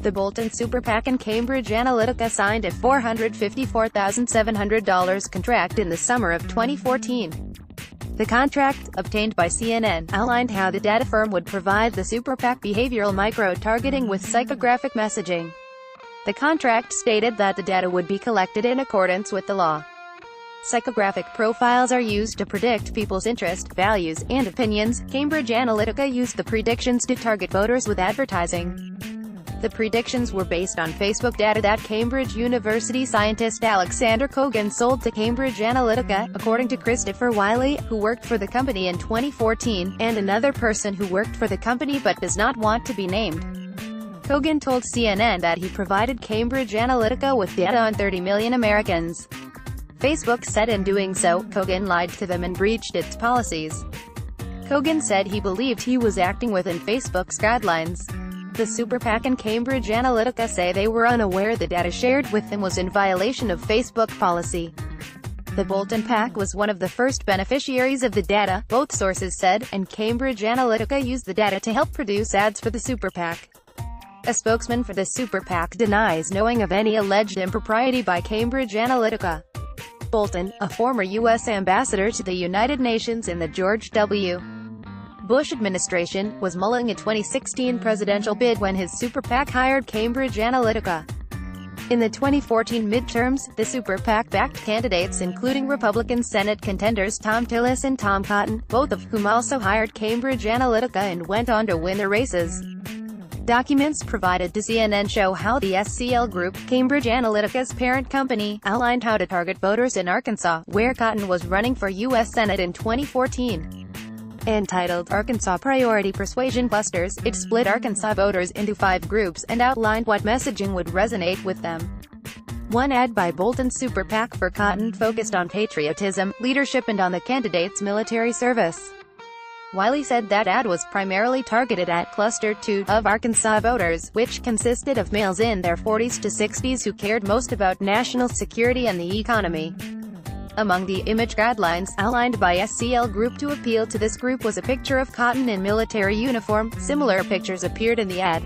The Bolton Super PAC and Cambridge Analytica signed a $454,700 contract in the summer of 2014. The contract, obtained by CNN, outlined how the data firm would provide the Super PAC behavioral micro-targeting with psychographic messaging. The contract stated that the data would be collected in accordance with the law. Psychographic profiles are used to predict people's interests, values, and opinions. Cambridge Analytica used the predictions to target voters with advertising. The predictions were based on Facebook data that Cambridge University scientist Alexander Kogan sold to Cambridge Analytica, according to Christopher Wiley, who worked for the company in 2014, and another person who worked for the company but does not want to be named. Kogan told CNN that he provided Cambridge Analytica with data on 30 million Americans. Facebook said in doing so, Kogan lied to them and breached its policies. Kogan said he believed he was acting within Facebook's guidelines. The Super PAC and Cambridge Analytica say they were unaware the data shared with them was in violation of Facebook policy. The Bolton PAC was one of the first beneficiaries of the data, both sources said, and Cambridge Analytica used the data to help produce ads for the Super PAC. A spokesman for the Super PAC denies knowing of any alleged impropriety by Cambridge Analytica. Bolton, a former U.S. ambassador to the United Nations in the George W. Bush administration, was mulling a 2016 presidential bid when his Super PAC hired Cambridge Analytica. In the 2014 midterms, the Super PAC backed candidates including Republican Senate contenders Tom Tillis and Tom Cotton, both of whom also hired Cambridge Analytica and went on to win the races. Documents provided to CNN show how the SCL Group, Cambridge Analytica's parent company, outlined how to target voters in Arkansas, where Cotton was running for U.S. Senate in 2014. Entitled Arkansas Priority Persuasion Clusters, it split Arkansas voters into 5 groups and outlined what messaging would resonate with them. One ad by Bolton Super PAC for Cotton focused on patriotism, leadership and on the candidate's military service. Wiley said that ad was primarily targeted at Cluster 2 of Arkansas voters, which consisted of males in their 40s to 60s who cared most about national security and the economy. Among the image guidelines outlined by SCL Group to appeal to this group was a picture of Cotton in military uniform. Similar pictures appeared in the ad.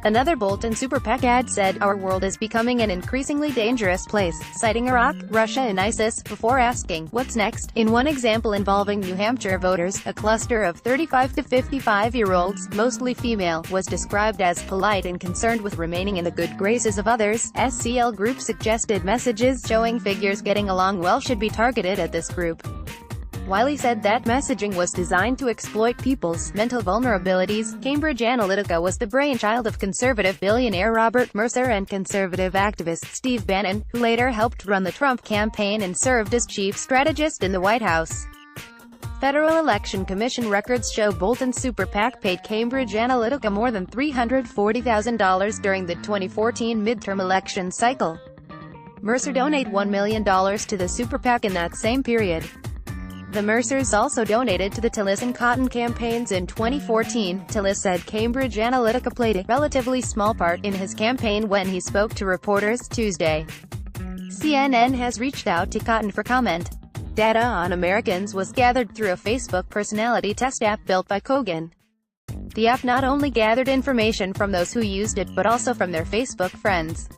Another Bolton Super PAC ad said, "Our world is becoming an increasingly dangerous place," citing Iraq, Russia and ISIS, before asking, "What's next?" In one example involving New Hampshire voters, a cluster of 35 to 55-year-olds, mostly female, was described as polite and concerned with remaining in the good graces of others. SCL Group suggested messages showing figures getting along well should be targeted at this group. Wiley said that messaging was designed to exploit people's mental vulnerabilities. Cambridge Analytica was the brainchild of conservative billionaire Robert Mercer and conservative activist Steve Bannon, who later helped run the Trump campaign and served as chief strategist in the White House. Federal Election Commission records show Bolton Super PAC paid Cambridge Analytica more than $340,000 during the 2014 midterm election cycle. Mercer donated $1 million to the Super PAC in that same period. The Mercers also donated to the Tillis and Cotton campaigns in 2014. Tillis said Cambridge Analytica played a relatively small part in his campaign when he spoke to reporters Tuesday. CNN has reached out to Cotton for comment. Data on Americans was gathered through a Facebook personality test app built by Kogan. The app not only gathered information from those who used it but also from their Facebook friends.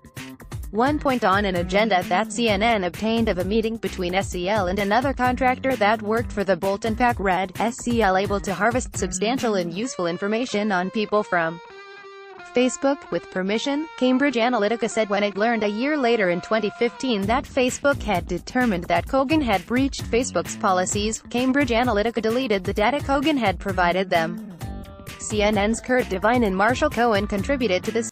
One point on an agenda that CNN obtained of a meeting between SCL and another contractor that worked for the Bolton PAC read, "SCL able to harvest substantial and useful information on people from Facebook, with permission." Cambridge Analytica said when it learned a year later in 2015 that Facebook had determined that Kogan had breached Facebook's policies, Cambridge Analytica deleted the data Kogan had provided them. CNN's Kurt Devine and Marshall Cohen contributed to this.